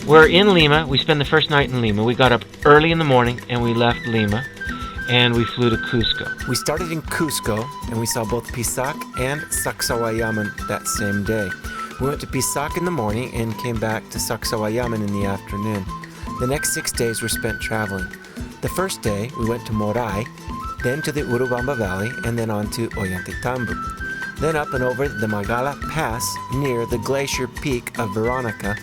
We're in Lima. We spend the first night in Lima. We got up early in the morning and we left Lima and we flew to Cusco. We started in Cusco and we saw both Pisac and Sacsayhuaman that same day. We went to Pisac in the morning and came back to Sacsayhuaman in the afternoon. The next 6 days were spent traveling. The first day we went to Moray, then to the Urubamba Valley, and then on to Ollantaytambo. Then up and over the Magala Pass near the glacier peak of Veronica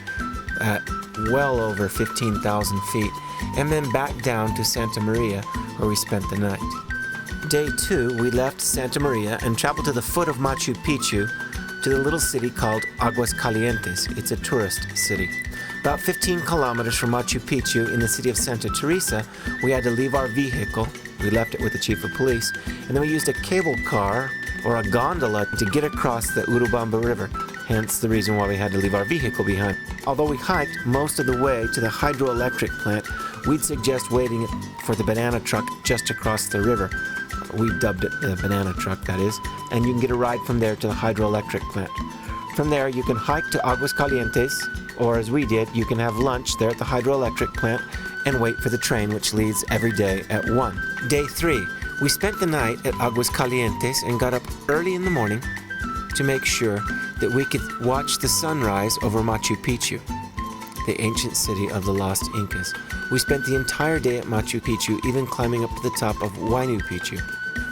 at well over 15,000 feet, and then back down to Santa Maria where we spent the night. Day 2, we left Santa Maria and traveled to the foot of Machu Picchu to the little city called Aguas Calientes. It's a tourist city. About 15 kilometers from Machu Picchu in the city of Santa Teresa, we had to leave our vehicle. We left it with the chief of police, and then we used a cable car or a gondola to get across the Urubamba River, hence the reason why we had to leave our vehicle behind. Although we hiked most of the way to the hydroelectric plant, we'd suggest waiting for the banana truck just across the river. We dubbed it the banana truck, that is, and you can get a ride from there to the hydroelectric plant. From there, you can hike to Aguas Calientes, or as we did, you can have lunch there at the hydroelectric plant and wait for the train which leaves every day at 1. Day 3, we spent the night at Aguas Calientes and got up early in the morning to make sure that we could watch the sunrise over Machu Picchu, the ancient city of the lost Incas. We spent the entire day at Machu Picchu, even climbing up to the top of Huayna Picchu.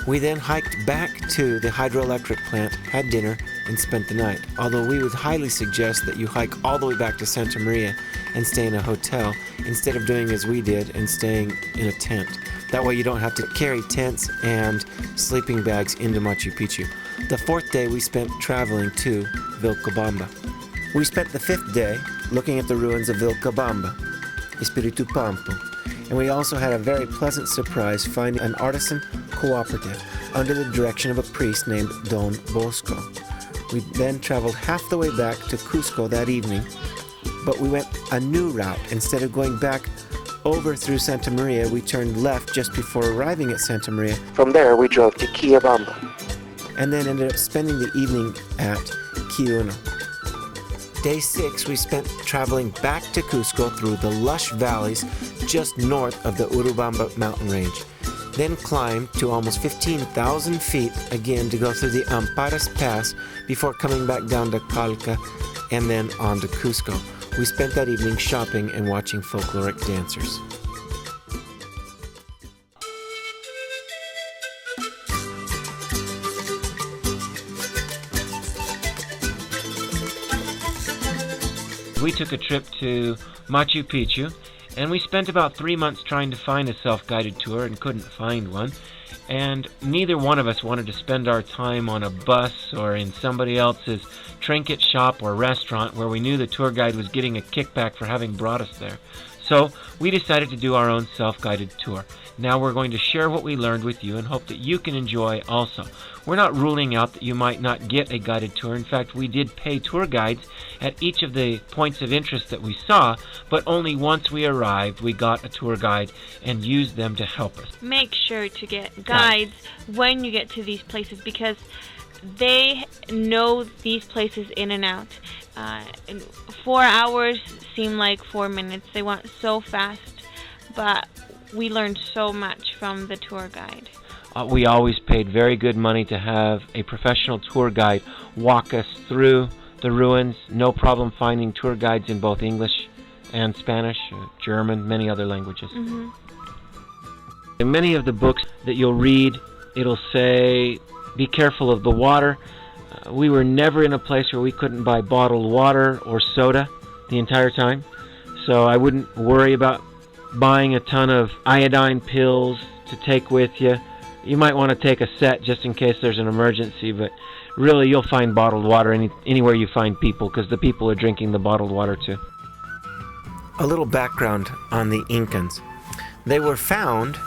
We then hiked back to the hydroelectric plant, had dinner, and spent the night. Although we would highly suggest that you hike all the way back to Santa Maria and stay in a hotel instead of doing as we did and staying in a tent. That way you don't have to carry tents and sleeping bags into Machu Picchu. The 4th day we spent traveling to Vilcabamba. We spent the 5th day looking at the ruins of Vilcabamba, Espiritu Pampo, and we also had a very pleasant surprise finding an artisan cooperative under the direction of a priest named Don Bosco. We then traveled half the way back to Cusco that evening, but we went a new route. Instead of going back over through Santa Maria, we turned left just before arriving at Santa Maria. From there, we drove to Quillabamba, and then ended up spending the evening at Quilluno. Day 6, we spent traveling back to Cusco through the lush valleys just north of the Urubamba mountain range. Then climbed to almost 15,000 feet again to go through the Amparas Pass before coming back down to Calca and then on to Cusco. We spent that evening shopping and watching folkloric dancers. We took a trip to Machu Picchu, and we spent about 3 months trying to find a self-guided tour and couldn't find one. And neither one of us wanted to spend our time on a bus or in somebody else's trinket shop or restaurant where we knew the tour guide was getting a kickback for having brought us there. So we decided to do our own self-guided tour. Now we're going to share what we learned with you and hope that you can enjoy also. We're not ruling out that you might not get a guided tour. In fact, we did pay tour guides at each of the points of interest that we saw, but only once we arrived we got a tour guide and used them to help us. Make sure to get guides when you get to these places because they know these places in and out. 4 hours seem like 4 minutes. They went so fast, but we learned so much from the tour guide. We always paid very good money to have a professional tour guide walk us through the ruins. No problem finding tour guides in both English and Spanish, German, many other languages. Mm-hmm. In many of the books that you'll read, it'll say, be careful of the water. We were never in a place where we couldn't buy bottled water or soda the entire time. So I wouldn't worry about buying a ton of iodine pills to take with you. You might want to take a set just in case there's an emergency, but really you'll find bottled water anywhere you find people because the people are drinking the bottled water too. A little background on the Incans. They were found,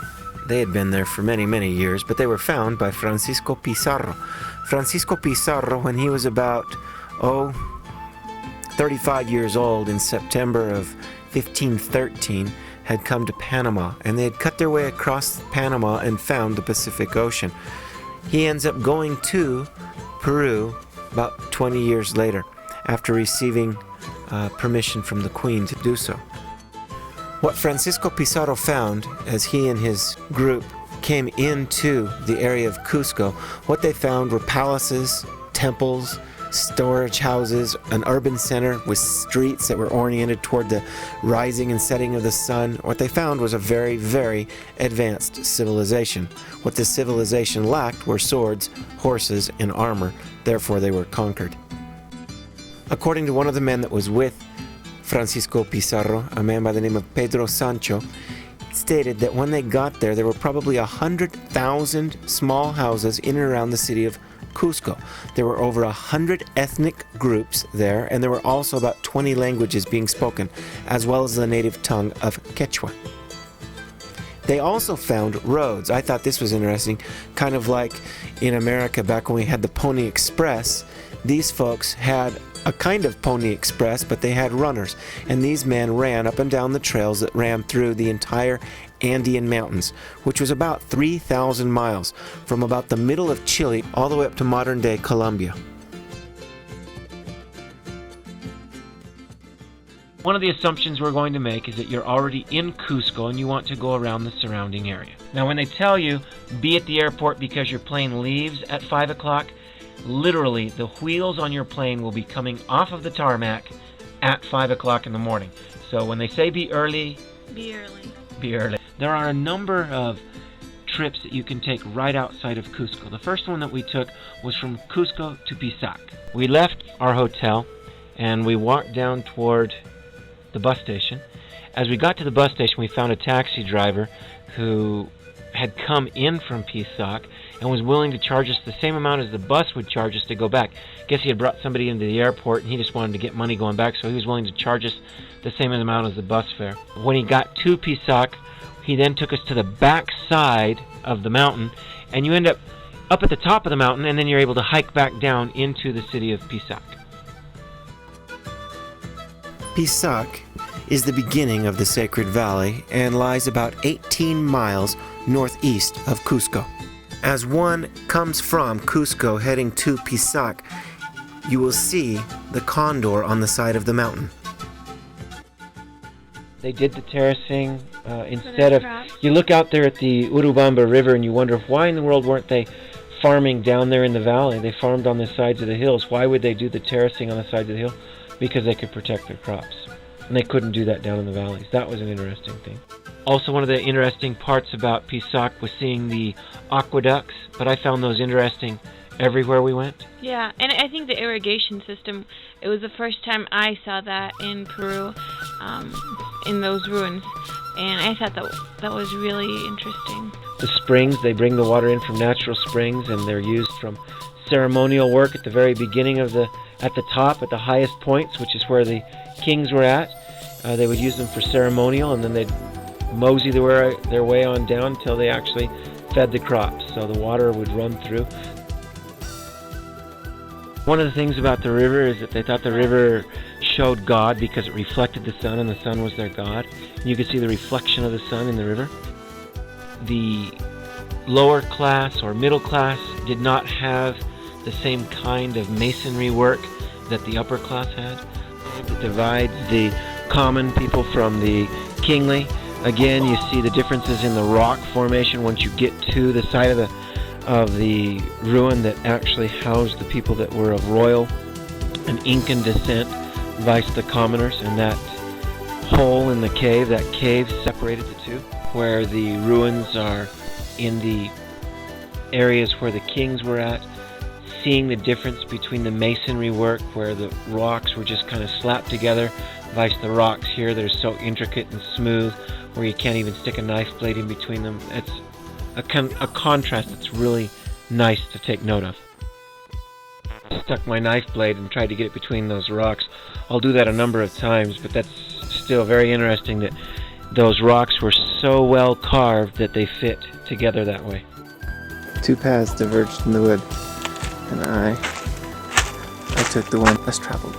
they had been there for many, many years, but they were found by Francisco Pizarro. Francisco Pizarro, when he was about, 35 years old in September of 1513, had come to Panama, and they had cut their way across Panama and found the Pacific Ocean. He ends up going to Peru about 20 years later after receiving permission from the Queen to do so. What Francisco Pizarro found as he and his group came into the area of Cusco, what they found were palaces, temples, storage houses, an urban center with streets that were oriented toward the rising and setting of the sun. What they found was a very, very advanced civilization. What this civilization lacked were swords, horses, and armor. Therefore, they were conquered. According to one of the men that was with Francisco Pizarro, a man by the name of Pedro Sancho, stated that when they got there, there were probably 100,000 small houses in and around the city of Cusco. There were over 100 ethnic groups there, and there were also about 20 languages being spoken, as well as the native tongue of Quechua. They also found roads. I thought this was interesting, kind of like in America back when we had the Pony Express. These folks had a kind of Pony Express, but they had runners, and these men ran up and down the trails that ran through the entire Andean Mountains, which was about 3,000 miles, from about the middle of Chile all the way up to modern-day Colombia. One of the assumptions we're going to make is that you're already in Cusco and you want to go around the surrounding area. Now, when they tell you, be at the airport because your plane leaves at 5 o'clock, literally, the wheels on your plane will be coming off of the tarmac at 5 o'clock in the morning. So when they say be early, be early. There are a number of trips that you can take right outside of Cusco. The first one that we took was from Cusco to Pisac. We left our hotel and we walked down toward the bus station. As we got to the bus station, we found a taxi driver who had come in from Pisac and was willing to charge us the same amount as the bus would charge us to go back. Guess he had brought somebody into the airport and he just wanted to get money going back, so he was willing to charge us the same amount as the bus fare. When he got to Pisac, he then took us to the back side of the mountain, and you end up at the top of the mountain, and then you're able to hike back down into the city of Pisac. Pisac is the beginning of the Sacred Valley and lies about 18 miles northeast of Cusco. As one comes from Cusco heading to Pisac, you will see the condor on the side of the mountain. They did the terracing instead of... You look out there at the Urubamba River and you wonder why in the world weren't they farming down there in the valley? They farmed on the sides of the hills. Why would they do the terracing on the sides of the hill? Because they could protect their crops. And they couldn't do that down in the valleys. That was an interesting thing. Also, one of the interesting parts about Pisac was seeing the aqueducts, but I found those interesting everywhere we went. Yeah, and I think the irrigation system, it was the first time I saw that in Peru, in those ruins, and I thought that was really interesting. The springs, they bring the water in from natural springs, and they're used from ceremonial work at the very beginning of at the top, at the highest points, which is where the kings were at. They would use them for ceremonial, and then they'd mosey their way on down until they actually fed the crops, so the water would run through. One of the things about the river is that they thought the river showed God because it reflected the sun, and the sun was their God. And you could see the reflection of the sun in the river. The lower class or middle class did not have the same kind of masonry work that the upper class had. It divides the common people from the kingly. Again, you see the differences in the rock formation once you get to the side of the ruin that actually housed the people that were of royal and Incan descent, vice the commoners, and that hole in the cave, that cave separated the two, where the ruins are in the areas where the kings were at, seeing the difference between the masonry work where the rocks were just kind of slapped together, vice the rocks here that are so intricate and smooth where you can't even stick a knife blade in between them. It's a contrast that's really nice to take note of. Stuck my knife blade and tried to get it between those rocks. I'll do that a number of times, but that's still very interesting that those rocks were so well carved that they fit together that way. Two paths diverged from the wood, and I took the one less traveled.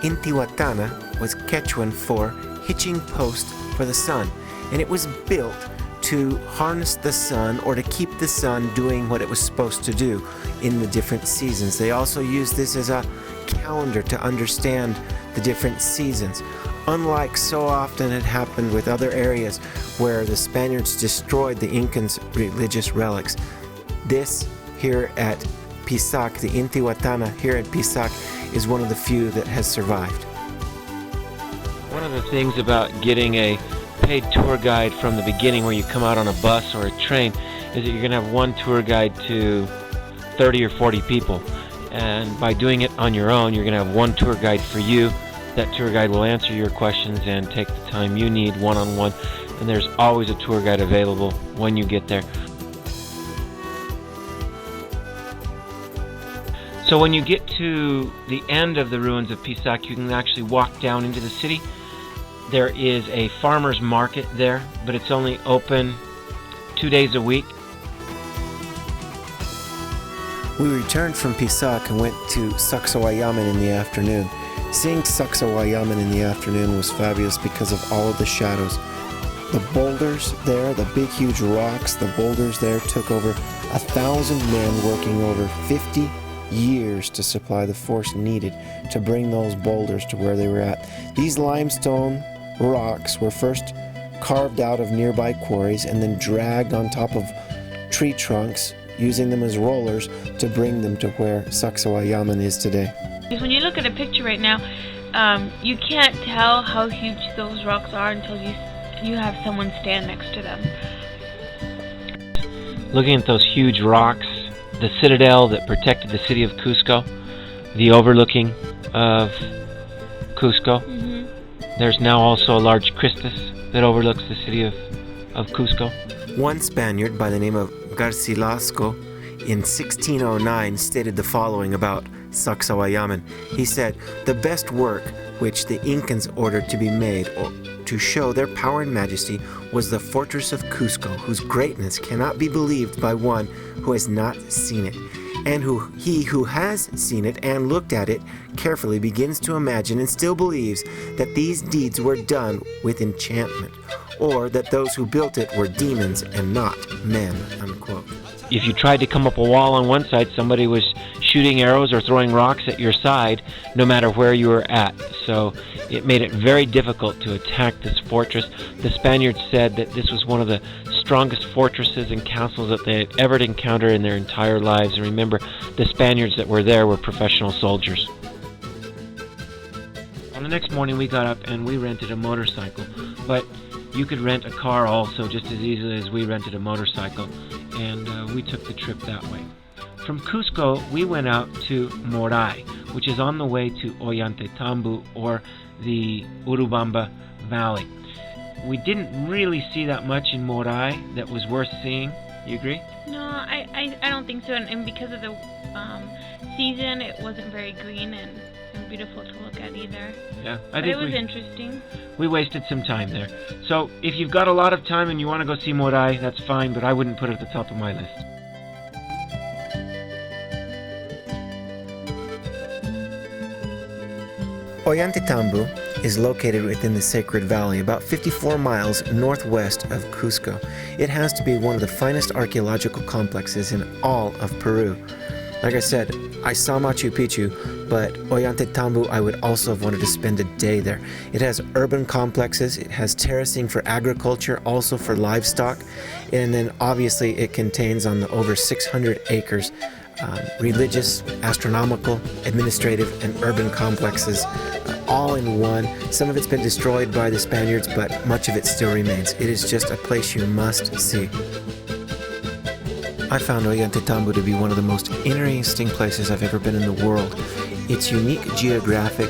Intihuatana was Quechuan for hitching post for the sun, and it was built to harness the sun or to keep the sun doing what it was supposed to do in the different seasons. They also used this as a calendar to understand the different seasons. Unlike so often had happened with other areas where the Spaniards destroyed the Incans' religious relics, this here at Pisac, the Intihuatana here at Pisac, is one of the few that has survived. One of the things about getting a paid tour guide from the beginning, where you come out on a bus or a train, is that you're going to have one tour guide to 30 or 40 people. And by doing it on your own, you're going to have one tour guide for you. That tour guide will answer your questions and take the time you need one-on-one. And there's always a tour guide available when you get there. So when you get to the end of the ruins of Pisac, you can actually walk down into the city. There is a farmer's market there, but it's only open 2 days a week. We returned from Pisac and went to Sacsayhuaman in the afternoon. Seeing Sacsayhuaman in the afternoon was fabulous because of all of the shadows. The boulders there, the big huge rocks, the boulders there took over 1,000 men working over 50 years to supply the force needed to bring those boulders to where they were at. These limestone rocks were first carved out of nearby quarries and then dragged on top of tree trunks, using them as rollers to bring them to where Sacsayhuaman is today. Because when you look at a picture right now, you can't tell how huge those rocks are until you have someone stand next to them. Looking at those huge rocks, the citadel that protected the city of Cusco, the overlooking of Cusco. There's now also a large Christus that overlooks the city of Cusco. One Spaniard by the name of Garcilasco in 1609 stated the following about Sacsayhuaman. He said, "The best work which the Incans ordered to be made to show their power and majesty was the fortress of Cusco, whose greatness cannot be believed by one who has not seen it. And he who has seen it and looked at it carefully begins to imagine and still believes that these deeds were done with enchantment, or that those who built it were demons and not men," unquote. If you tried to come up a wall on one side, somebody was shooting arrows or throwing rocks at your side, no matter where you were at. So it made it very difficult to attack this fortress. The Spaniards said that this was one of the strongest fortresses and castles that they had ever encountered in their entire lives. And remember, the Spaniards that were there were professional soldiers. On the next morning, we got up and we rented a motorcycle. But you could rent a car also just as easily as we rented a motorcycle. And we took the trip that way. From Cusco, we went out to Moray, which is on the way to Ollantaytambo, or the Urubamba Valley. We didn't really see that much in Moray that was worth seeing. You agree? No, I don't think so. And because of the season, it wasn't very green and beautiful to look at either. Yeah, but it was interesting. We wasted some time there. So if you've got a lot of time and you want to go see Moray, that's fine, but I wouldn't put it at the top of my list. Ollantaytambo is located within the Sacred Valley, about 54 miles northwest of Cusco. It has to be one of the finest archaeological complexes in all of Peru. Like I said, I saw Machu Picchu, but Ollantaytambo I would also have wanted to spend a day there. It has urban complexes, it has terracing for agriculture, also for livestock, and then obviously it contains on the over 600 acres religious, astronomical, administrative, and urban complexes, all in one. Some of it's been destroyed by the Spaniards, but much of it still remains. It is just a place you must see. I found Ollantaytambo to be one of the most interesting places I've ever been in the world. Its unique geographic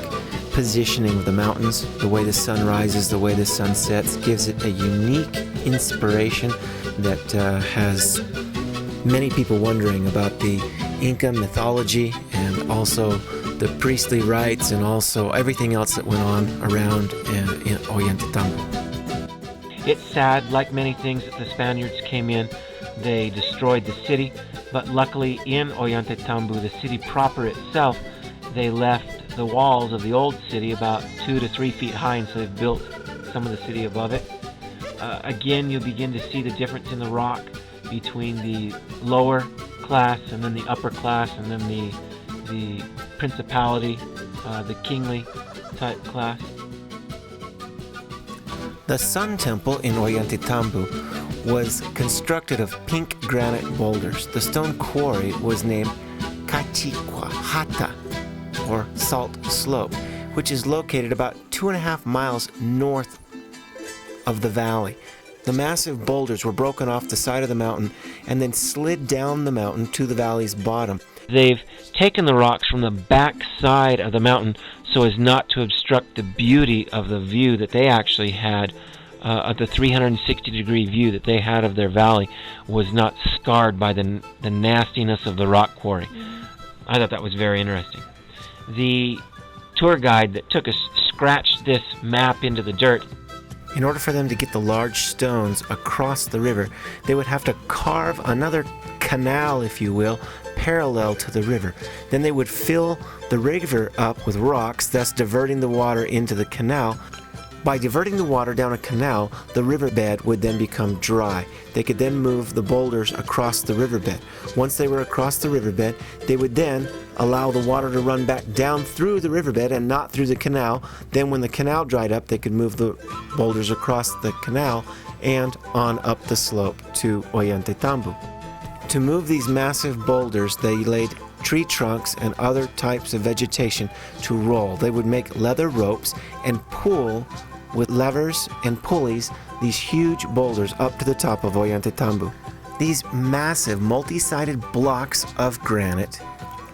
positioning of the mountains, the way the sun rises, the way the sun sets, gives it a unique inspiration that has many people wondering about the Inca mythology and also the priestly rites and also everything else that went on around in Ollantaytambo. It's sad, like many things, that the Spaniards came in. They destroyed the city, but luckily in Ollantaytambo, the city proper itself, they left the walls of the old city about 2 to 3 feet high, and so they've built some of the city above it. Again, you'll begin to see the difference in the rock between the lower class and then the upper class and then the principality, the kingly type class. The Sun Temple in Ollantaytambo was constructed of pink granite boulders. The stone quarry was named Cachiquahata, or Salt Slope, which is located about 2.5 miles north of the valley. The massive boulders were broken off the side of the mountain and then slid down the mountain to the valley's bottom. They've taken the rocks from the back side of the mountain so as not to obstruct the beauty of the view that they actually had. The 360-degree view that they had of their valley was not scarred by the nastiness of the rock quarry. I thought that was very interesting. The tour guide that took us scratched this map into the dirt. In order for them to get the large stones across the river, they would have to carve another canal, if you will, parallel to the river. Then they would fill the river up with rocks, thus diverting the water into the canal. By diverting the water down a canal, the riverbed would then become dry. They could then move the boulders across the riverbed. Once they were across the riverbed, they would then allow the water to run back down through the riverbed and not through the canal. Then when the canal dried up, they could move the boulders across the canal and on up the slope to Ollantaytambo. To move these massive boulders, they laid tree trunks and other types of vegetation to roll. They would make leather ropes and pull with levers and pulleys these huge boulders up to the top of Ollantaytambo. These massive multi-sided blocks of granite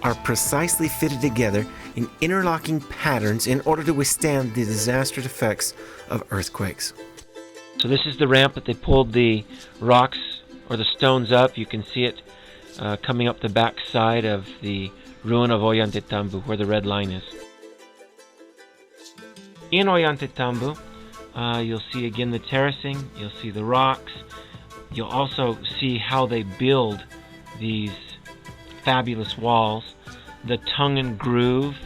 are precisely fitted together in interlocking patterns in order to withstand the disastrous effects of earthquakes. So this is the ramp that they pulled the rocks or the stones up. You can see it coming up the back side of the ruin of Ollantaytambo, where the red line is. In Ollantaytambo, you'll see again the terracing, you'll see the rocks, you'll also see how they build these fabulous walls, the tongue and groove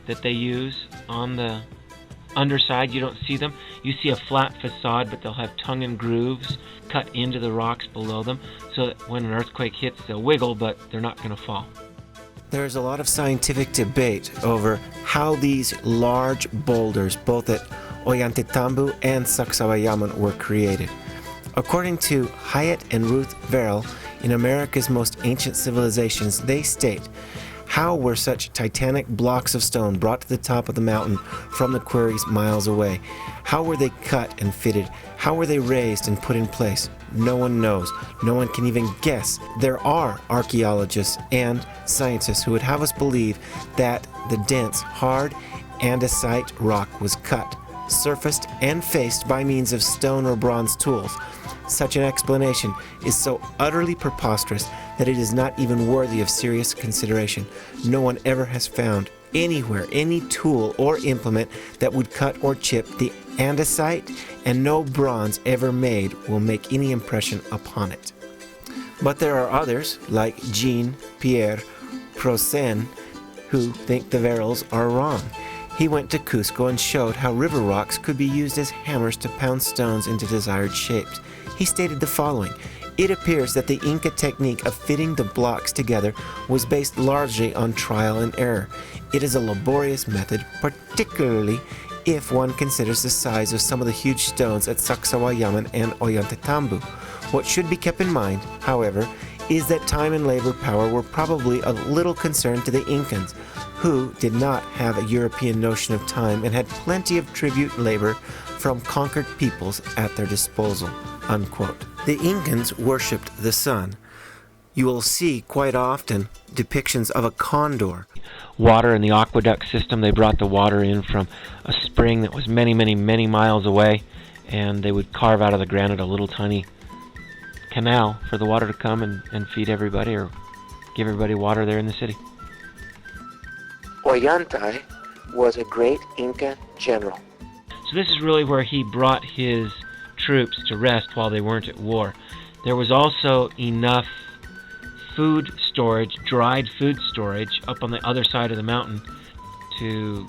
that they use on the underside. You don't see them. You see a flat facade, but they'll have tongue and grooves cut into the rocks below them so that when an earthquake hits, they'll wiggle, but they're not going to fall. There is a lot of scientific debate over how these large boulders, both at Ollantaytambo and Sacsayhuaman, were created. According to Hyatt and Ruth Verrill, in America's Most Ancient Civilizations, they state, how were such titanic blocks of stone brought to the top of the mountain from the quarries miles away? How were they cut and fitted? How were they raised and put in place? No one knows. No one can even guess. There are archaeologists and scientists who would have us believe that the dense, hard, andesite rock was cut, surfaced, and faced by means of stone or bronze tools. Such an explanation is so utterly preposterous that it is not even worthy of serious consideration. No one ever has found anywhere any tool or implement that would cut or chip the andesite, and no bronze ever made will make any impression upon it. But there are others, like Jean-Pierre Prosen, who think the Verrills are wrong. He went to Cusco and showed how river rocks could be used as hammers to pound stones into desired shapes. He stated the following: it appears that the Inca technique of fitting the blocks together was based largely on trial and error. It is a laborious method, particularly if one considers the size of some of the huge stones at Sacsayhuaman and Ollantaytambo. What should be kept in mind, however, is that time and labor power were probably a little concerned to the Incans, who did not have a European notion of time and had plenty of tribute labor from conquered peoples at their disposal." Unquote. The Incans worshipped the sun. You will see quite often depictions of a condor. Water in the aqueduct system, they brought the water in from a spring that was many, many, many miles away, and they would carve out of the granite a little tiny canal for the water to come and feed everybody or give everybody water there in the city. Ollantay was a great Inca general. So this is really where he brought his troops to rest while they weren't at war. There was also enough food storage, dried food storage, up on the other side of the mountain to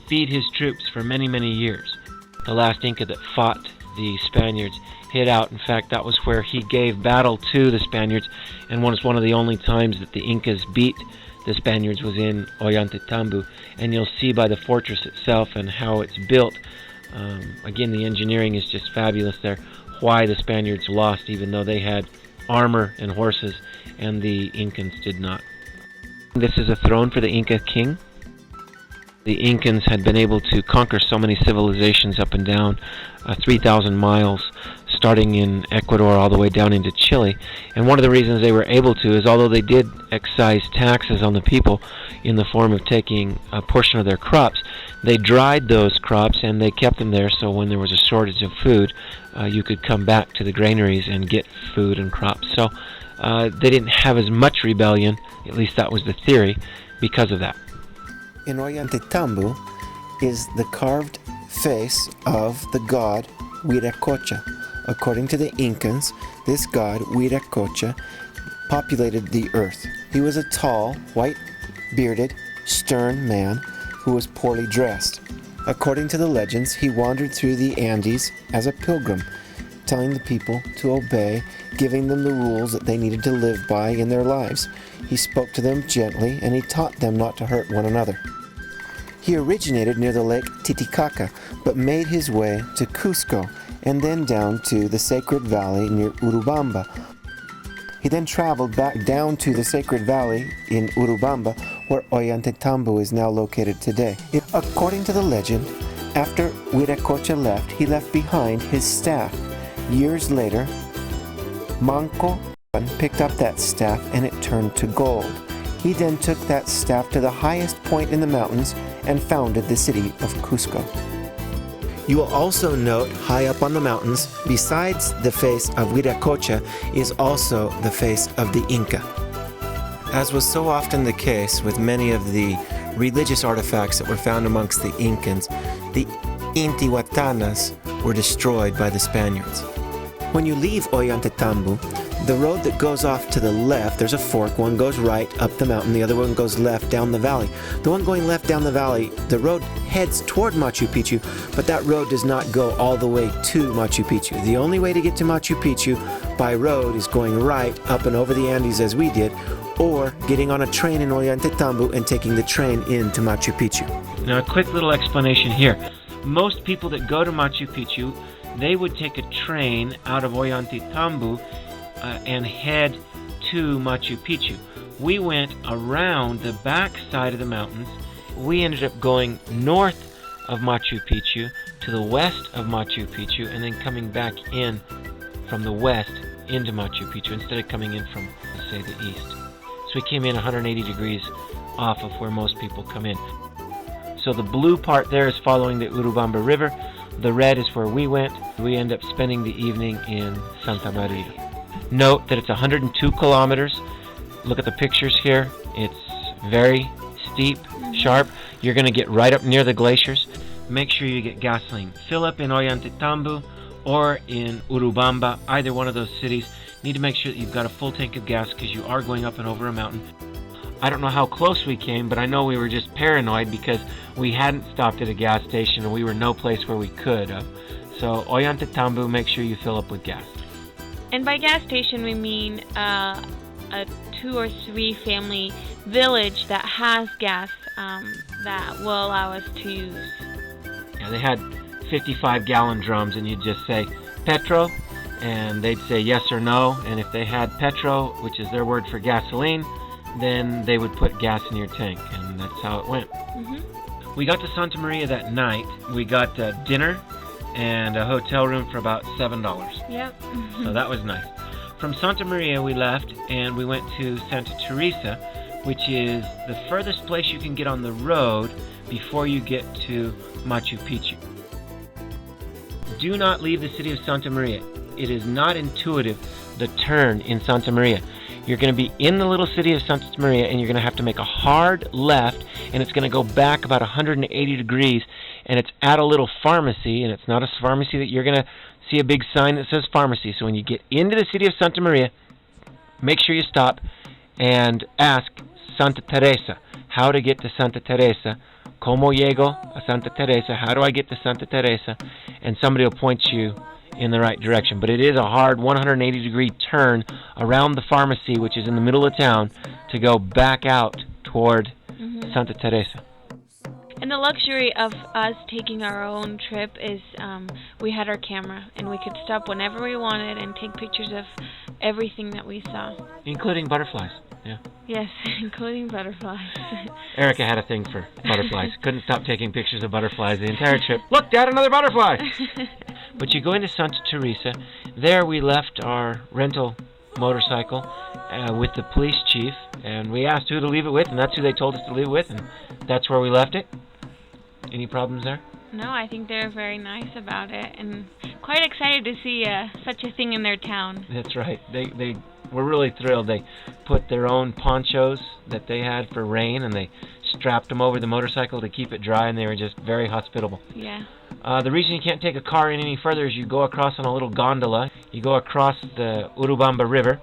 feed his troops for many, many years. The last Inca that fought the Spaniards hid out. In fact, that was where he gave battle to the Spaniards, and was one of the only times that the Incas beat the Spaniards was in Ollantaytambo. And you'll see by the fortress itself and how it's built, again, the engineering is just fabulous there, why the Spaniards lost, even though they had armor and horses, and the Incans did not. This is a throne for the Inca king. The Incans had been able to conquer so many civilizations up and down 3,000 miles, starting in Ecuador all the way down into Chile. And one of the reasons they were able to is, although they did excise taxes on the people in the form of taking a portion of their crops, they dried those crops and they kept them there, so when there was a shortage of food, you could come back to the granaries and get food and crops. So they didn't have as much rebellion, at least that was the theory, because of that. In Ollantaytambo is the carved face of the god Huiracocha. According to the Incans, this god, Huiracocha, populated the earth. He was a tall, white-bearded, stern man who was poorly dressed. According to the legends, he wandered through the Andes as a pilgrim, telling the people to obey, giving them the rules that they needed to live by in their lives. He spoke to them gently, and he taught them not to hurt one another. He originated near the lake Titicaca, but made his way to Cusco, and then down to the Sacred Valley near Urubamba. He then traveled back down to the Sacred Valley in Urubamba, where Ollantaytambo is now located today. According to the legend, after Huiracocha left, he left behind his staff. Years later, Manco picked up that staff and it turned to gold. He then took that staff to the highest point in the mountains and founded the city of Cusco. You will also note high up on the mountains, besides the face of Huiracocha, is also the face of the Inca. As was so often the case with many of the religious artifacts that were found amongst the Incans, the Intihuatanas were destroyed by the Spaniards. When you leave Ollantaytambo, the road that goes off to the left, there's a fork. One goes right up the mountain, the other one goes left down the valley. The one going left down the valley, the road heads toward Machu Picchu, but that road does not go all the way to Machu Picchu. The only way to get to Machu Picchu by road is going right up and over the Andes as we did, or getting on a train in Ollantaytambo and taking the train into Machu Picchu. Now, a quick little explanation here. Most people that go to Machu Picchu, they would take a train out of Ollantaytambo and head to Machu Picchu. We went around the back side of the mountains. We ended up going north of Machu Picchu to the west of Machu Picchu, and then coming back in from the west into Machu Picchu instead of coming in from, say, the east. So we came in 180 degrees off of where most people come in. So the blue part there is following the Urubamba River. The red is where we went. We end up spending the evening in Santa Maria. Note that it's 102 kilometers. Look at the pictures here. It's very steep, sharp. You're going to get right up near the glaciers. Make sure you get gasoline. Fill up in Ollantaytambo or in Urubamba, either one of those cities. Need to make sure that you've got a full tank of gas because you are going up and over a mountain. I don't know how close we came, but I know we were just paranoid because we hadn't stopped at a gas station and we were no place where we could. So Ollantaytambo, make sure you fill up with gas. And by gas station, we mean a 2 or 3 family village that has gas that will allow us to use. Yeah, they had 55-gallon drums, and you'd just say, Petro, and they'd say yes or no, and if they had Petro, which is their word for gasoline, then they would put gas in your tank, and that's how it went. Mm-hmm. We got to Santa Maria that night. We got dinner and a hotel room for about $7. Yep. So that was nice. From Santa Maria we left and we went to Santa Teresa, which is the furthest place you can get on the road before you get to Machu Picchu. Do not leave the city of Santa Maria. It is not intuitive, the turn in Santa Maria. You're going to be in the little city of Santa Maria and you're going to have to make a hard left, and it's going to go back about 180 degrees, and it's at a little pharmacy, and it's not a pharmacy that you're going to see a big sign that says pharmacy. So when you get into the city of Santa Maria, make sure you stop and ask Santa Teresa how to get to Santa Teresa. ¿Cómo llego a Santa Teresa? How do I get to Santa Teresa? And somebody will point you in the right direction. But it is a hard 180-degree turn around the pharmacy, which is in the middle of town, to go back out toward Santa Teresa. And the luxury of us taking our own trip is we had our camera, and we could stop whenever we wanted and take pictures of everything that we saw. Including butterflies, yeah. Yes, including butterflies. Erica had a thing for butterflies. Couldn't stop taking pictures of butterflies the entire trip. Look, Dad, another butterfly! But you go into Santa Teresa. There we left our rental motorcycle with the police chief, and we asked who to leave it with, and that's who they told us to leave it with, and that's where we left it. Any problems there? No, I think they're very nice about it, and quite excited to see such a thing in their town. That's right. They were really thrilled. They put their own ponchos that they had for rain, and they strapped them over the motorcycle to keep it dry, and they were just very hospitable. Yeah. The reason you can't take a car in any further is you go across on a little gondola. You go across the Urubamba River,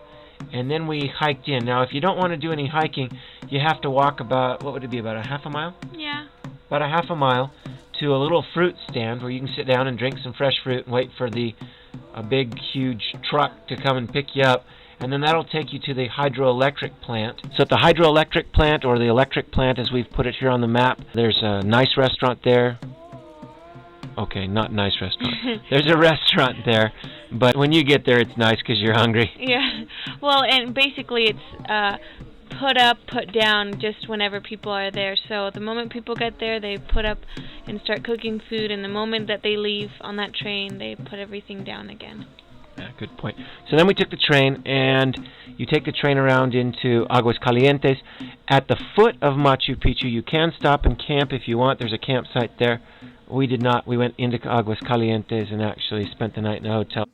and then we hiked in. Now, if you don't want to do any hiking, you have to walk about, what would it be, about a half a mile? Yeah. About a half a mile to a little fruit stand where you can sit down and drink some fresh fruit and wait for a big, huge truck to come and pick you up. And then that'll take you to the hydroelectric plant. So at the hydroelectric plant, or the electric plant as we've put it here on the map, there's a nice restaurant there. Okay, not nice restaurant. There's a restaurant there, but when you get there, it's nice because you're hungry. Yeah. Well, and basically it's put up, put down just whenever people are there. So the moment people get there, they put up and start cooking food, and the moment that they leave on that train, they put everything down again. Yeah, good point. So then we took the train, and you take the train around into Aguascalientes. At the foot of Machu Picchu, you can stop and camp if you want. There's a campsite there. We did not. We went into Aguascalientes and actually spent the night in a hotel.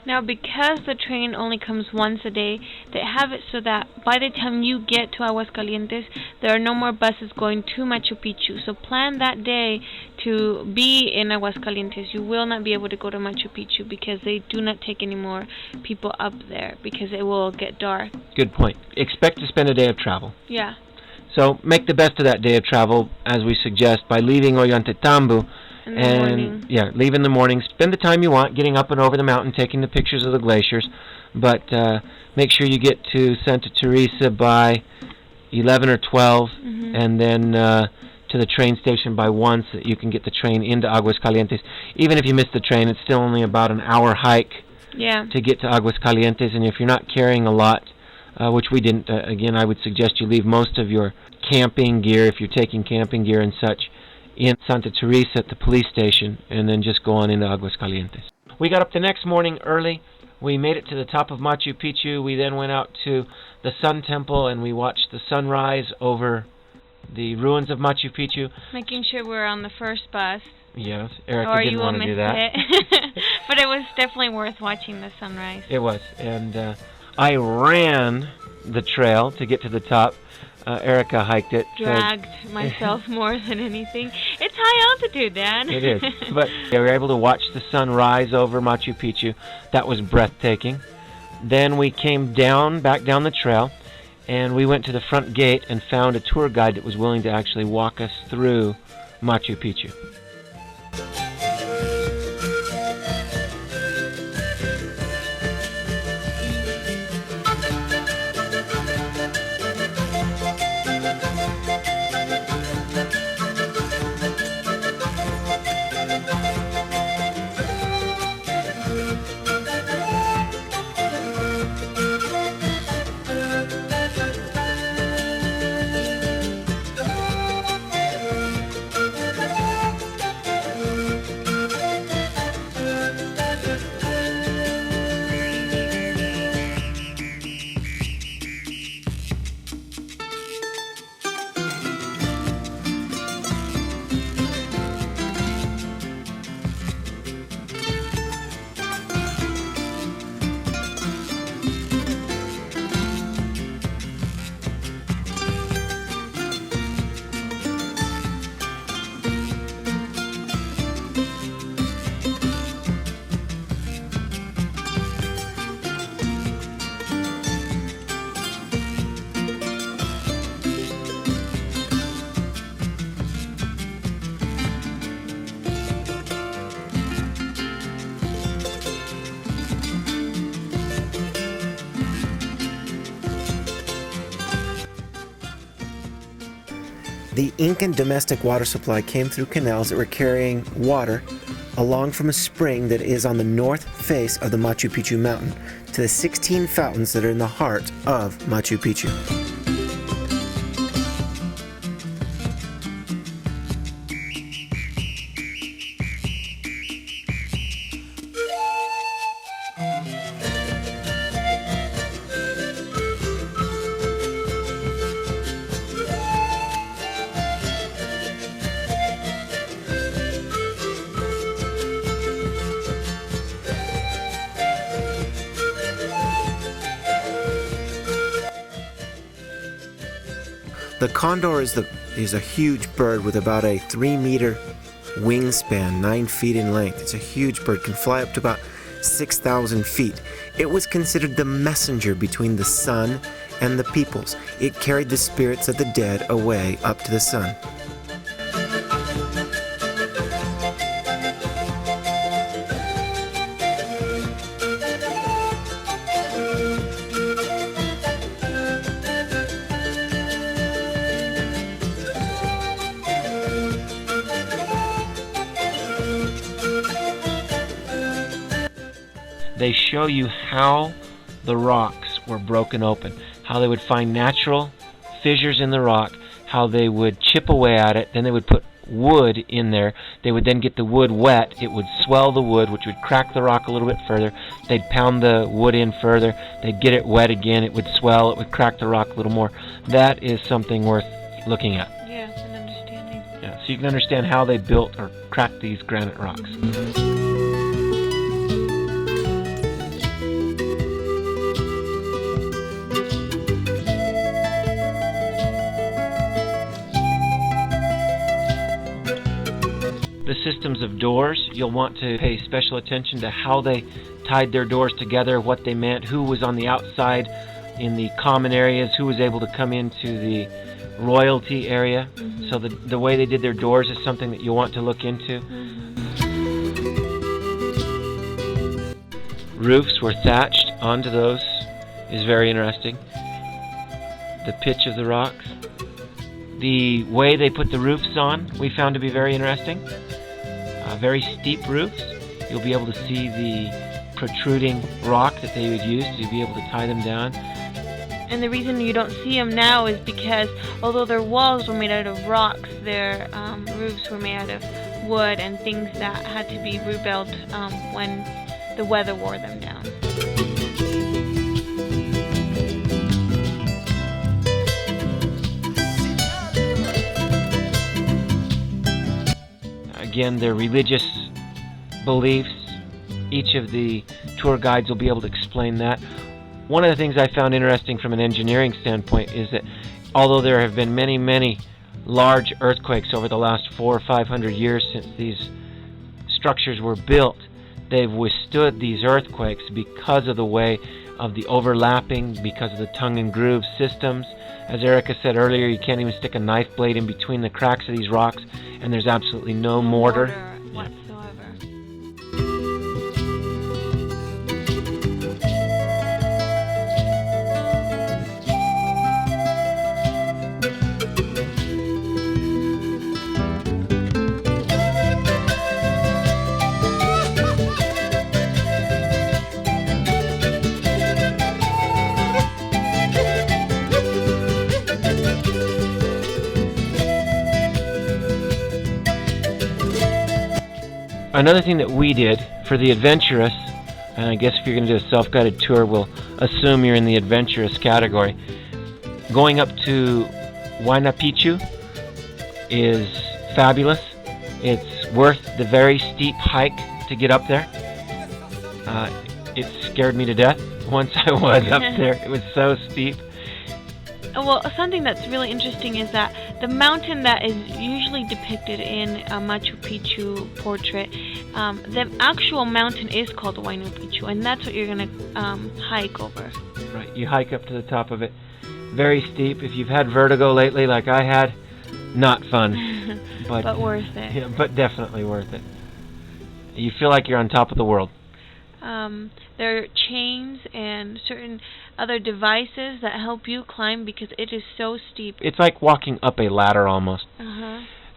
Now, because the train only comes once a day, they have it so that by the time you get to Aguascalientes, there are no more buses going to Machu Picchu. So plan that day to be in Aguascalientes. You will not be able to go to Machu Picchu because they do not take any more people up there because it will get dark. Good point. Expect to spend a day of travel. Yeah. So make the best of that day of travel, as we suggest, by leaving Ollantaytambo. In the morning. Yeah, leave in the morning. Spend the time you want getting up and over the mountain, taking the pictures of the glaciers. But make sure you get to Santa Teresa by 11 or 12, and then to the train station by 1 so that you can get the train into Aguascalientes. Even if you miss the train, it's still only about an hour hike to get to Aguascalientes. And if you're not carrying a lot, which we didn't, again, I would suggest you leave most of your camping gear, if you're taking camping gear and such, in Santa Teresa at the police station, and then just go on into Aguascalientes. We got up the next morning early. We made it to the top of Machu Picchu. We then went out to the Sun Temple, and we watched the sunrise over the ruins of Machu Picchu. Making sure we're on the first bus. Yes, Erica didn't want to do that. But it was definitely worth watching the sunrise. It was, and I ran the trail to get to the top. Erica hiked it. Dragged myself more than anything. It's high altitude, Dad. It is. But we were able to watch the sun rise over Machu Picchu. That was breathtaking. Then we came back down the trail, and we went to the front gate and found a tour guide that was willing to actually walk us through Machu Picchu. The Incan domestic water supply came through canals that were carrying water along from a spring that is on the north face of the Machu Picchu mountain to the 16 fountains that are in the heart of Machu Picchu. The condor is a huge bird with about a 3-meter wingspan, 9 feet in length. It's a huge bird, can fly up to about 6,000 feet. It was considered the messenger between the sun and the peoples. It carried the spirits of the dead away up to the sun. They show you how the rocks were broken open, how they would find natural fissures in the rock, how they would chip away at it, then they would put wood in there. They would then get the wood wet. It would swell the wood, which would crack the rock a little bit further. They'd pound the wood in further. They'd get it wet again. It would swell. It would crack the rock a little more. That is something worth looking at. Yeah, and understanding. Yeah, so you can understand how they built or cracked these granite rocks. The systems of doors, you'll want to pay special attention to how they tied their doors together, what they meant, who was on the outside in the common areas, who was able to come into the royalty area. Mm-hmm. So the way they did their doors is something that you'll want to look into. Mm-hmm. Roofs were thatched onto those is very interesting. The pitch of the rocks. The way they put the roofs on we found to be very interesting. Very steep roofs. You'll be able to see the protruding rock that they would use to be able to tie them down. And the reason you don't see them now is because although their walls were made out of rocks, their roofs were made out of wood and things that had to be rebuilt when the weather wore them down. Again, their religious beliefs, each of the tour guides will be able to explain that. One of the things I found interesting from an engineering standpoint is that although there have been many, many large earthquakes over the last 400 or 500 years since these structures were built, they've withstood these earthquakes because of the way of the overlapping, because of the tongue and groove systems. As Erica said earlier, you can't even stick a knife blade in between the cracks of these rocks, and there's absolutely no mortar whatsoever. Another thing that we did for the adventurous, and I guess if you're going to do a self-guided tour, we'll assume you're in the adventurous category. Going up to Pichu is fabulous. It's worth the very steep hike to get up there. It scared me to death once I was up there. It was so steep. Well, something that's really interesting is that the mountain that is usually depicted in a Machu Picchu portrait, the actual mountain is called Huayna Picchu, and that's what you're going to hike over. Right, you hike up to the top of it. Very steep. If you've had vertigo lately, like I had, not fun. But worth it. Yeah, but definitely worth it. You feel like you're on top of the world. There are chains and certain other devices that help you climb because it is so steep. It's like walking up a ladder almost.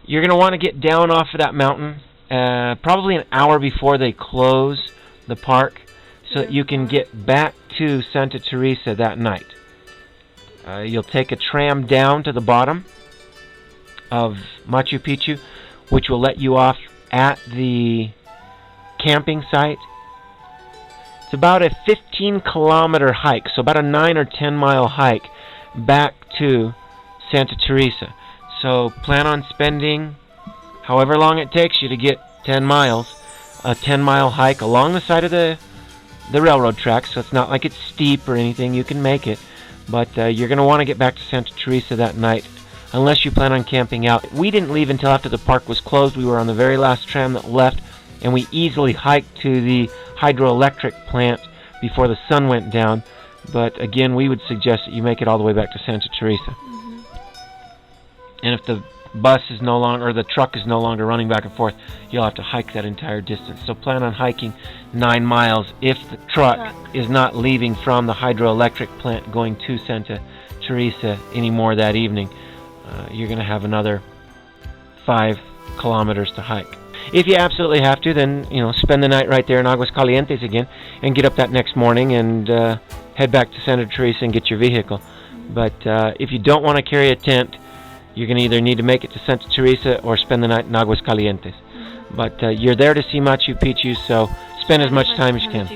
You're going to want to get down off of that mountain probably an hour before they close the park so that you can get back to Santa Teresa that night. You'll take a tram down to the bottom of Machu Picchu, which will let you off at the camping site. It's about a 15-kilometer hike, so about a 9 or 10-mile hike back to Santa Teresa. So plan on spending however long it takes you to get 10 miles, a 10-mile hike along the side of the railroad tracks, so it's not like it's steep or anything. You can make it, but you're going to want to get back to Santa Teresa that night unless you plan on camping out. We didn't leave until after the park was closed. We were on the very last tram that left, and we easily hiked to the hydroelectric plant before the sun went down. But again, we would suggest that you make it all the way back to Santa Teresa. And if the bus is no longer, or the truck is no longer running back and forth, you'll have to hike that entire distance. So plan on hiking 9 miles if the truck is not leaving from the hydroelectric plant going to Santa Teresa anymore that evening. You're going to have another 5 kilometers to hike. If you absolutely have to, then spend the night right there in Aguascalientes again and get up that next morning and head back to Santa Teresa and get your vehicle. But if you don't want to carry a tent, you're going to either need to make it to Santa Teresa or spend the night in Aguascalientes. But you're there to see Machu Picchu, so spend as much time as you can.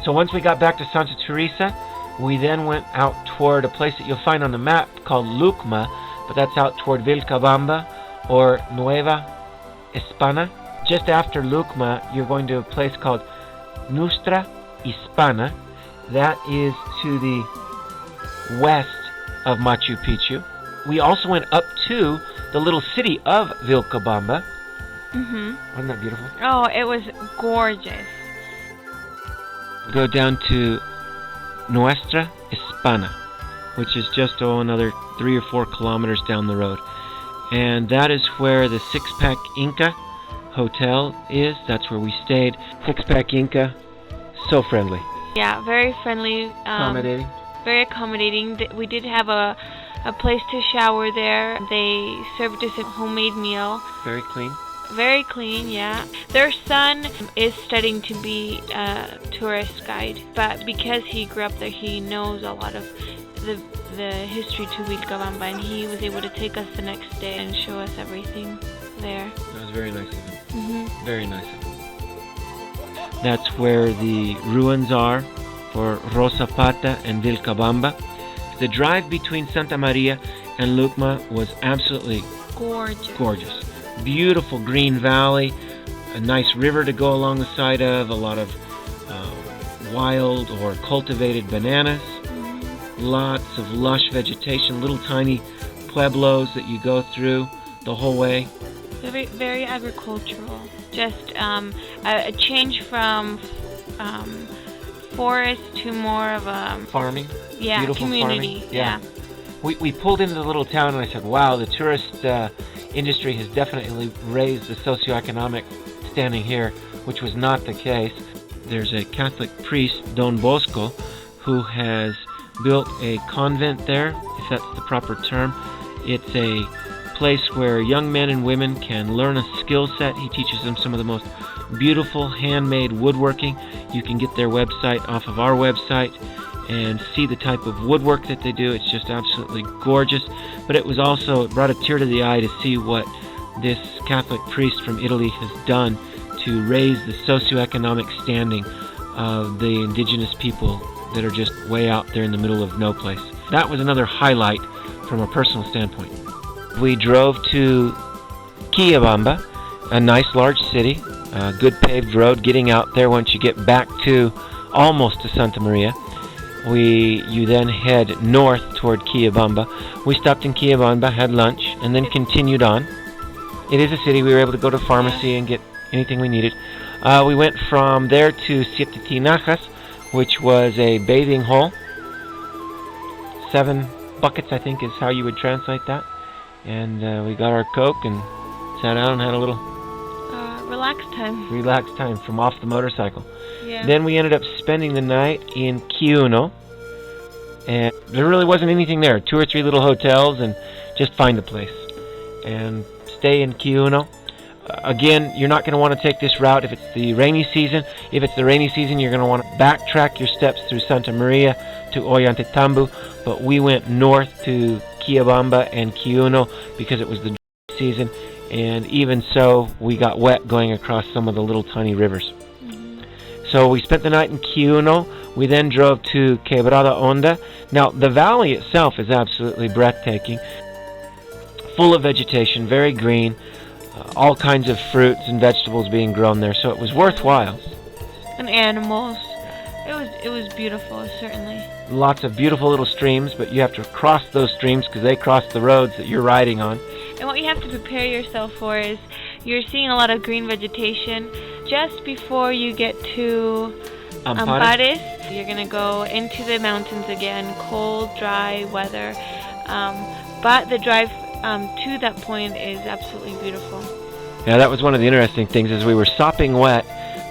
So once we got back to Santa Teresa, we then went out toward a place that you'll find on the map called Lucma, but that's out toward Vilcabamba or Nueva Hispana. Just after Lucma, you're going to a place called Nuestra Hispana. That is to the west of Machu Picchu. We also went up to the little city of Vilcabamba. Wasn't that beautiful? Oh, it was gorgeous. Go down to Nuestra Hispana, which is just another 3 or 4 kilometers down the road. And that is where the Six Pack Inca Hotel is. That's where we stayed. Six Pack Inca, so friendly. Yeah, very friendly. Accommodating. Very accommodating. We did have a place to shower there. They served us a homemade meal. Very clean. Very clean, yeah. Their son is studying to be a tourist guide, but because he grew up there, he knows a lot of the history to Vilcabamba, and he was able to take us the next day and show us everything there. That was very nice of him. Very nice of him. That's where the ruins are for Rosa Pata and Vilcabamba. The drive between Santa Maria and Lucma was absolutely gorgeous. Beautiful green valley, a nice river to go along the side of, a lot of wild or cultivated bananas, lots of lush vegetation, little tiny pueblos that you go through the whole way. Very, very agricultural. Just a change from forest to more of a farming. Yeah, beautiful community. Farming. Yeah. We pulled into the little town and I said, wow, the tourist industry has definitely raised the socioeconomic standing here, which was not the case. There's a Catholic priest, Don Bosco, who has built a convent there, if that's the proper term. It's a place where young men and women can learn a skill set. He teaches them some of the most beautiful handmade woodworking. You can get their website off of our website and see the type of woodwork that they do. It's just absolutely gorgeous. But it brought a tear to the eye to see what this Catholic priest from Italy has done to raise the socioeconomic standing of the indigenous people that are just way out there in the middle of no place. That was another highlight from a personal standpoint. We drove to Quillabamba, a nice large city, a good paved road getting out there once you get back to almost to Santa Maria. You then head north toward Quillabamba. We stopped in Quillabamba, had lunch, and then continued on. It is a city. We were able to go to pharmacy and get anything we needed. We went from there to Siete Tinajas, which was a bathing hole. 7 buckets, I think, is how you would translate that. And we got our Coke and sat down and had a little relaxed time from off the motorcycle. Yeah. Then we ended up spending the night in Kiuno. And there really wasn't anything there. 2 or 3 little hotels, and just find a place. And stay in Kiuno. Again, you're not going to want to take this route if it's the rainy season. If it's the rainy season, you're going to want to backtrack your steps through Santa Maria to Ollantaytambo. But we went north to Quillabamba and Kiuno because it was the season. And even so, we got wet going across some of the little tiny rivers. So we spent the night in Kiuno. We then drove to Quebrada Honda. Now, the valley itself is absolutely breathtaking. Full of vegetation, very green. All kinds of fruits and vegetables being grown there, so it was worthwhile. And animals. It was beautiful, certainly. Lots of beautiful little streams, but you have to cross those streams because they cross the roads that you're riding on. And what you have to prepare yourself for is you're seeing a lot of green vegetation just before you get to Ampares. You're going to go into the mountains again, cold, dry weather. But the drive to that point is absolutely beautiful. Yeah, that was one of the interesting things is we were sopping wet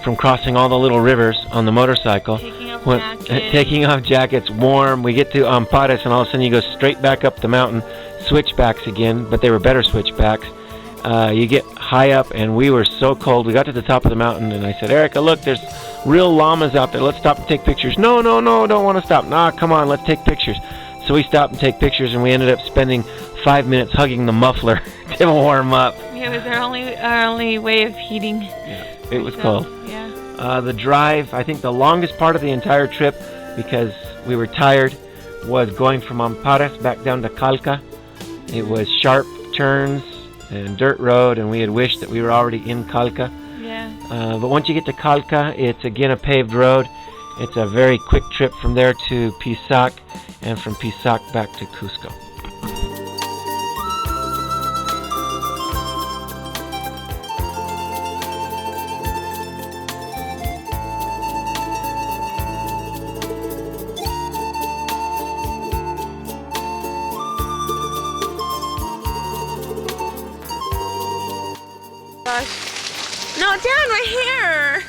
from crossing all the little rivers on the motorcycle. Taking off jackets, warm. We get to Ampares, and all of a sudden you go straight back up the mountain, switchbacks again, but they were better switchbacks. You get high up, and we were so cold. We got to the top of the mountain, and I said, Erica, look, there's real llamas out there. Let's stop and take pictures. No, don't want to stop. Nah, come on, let's take pictures. So we stopped and take pictures, and we ended up spending 5 minutes hugging the muffler to warm up. Yeah, it was our only way of heating. Yeah, it was cold. Yeah. The drive, I think the longest part of the entire trip, because we were tired, was going from Ampares back down to Calca. It was sharp turns and dirt road, and we had wished that we were already in Calca. Yeah. But once you get to Calca, it's again a paved road. It's a very quick trip from there to Pisac, and from Pisac back to Cusco. Gosh. No, Darren, my hair!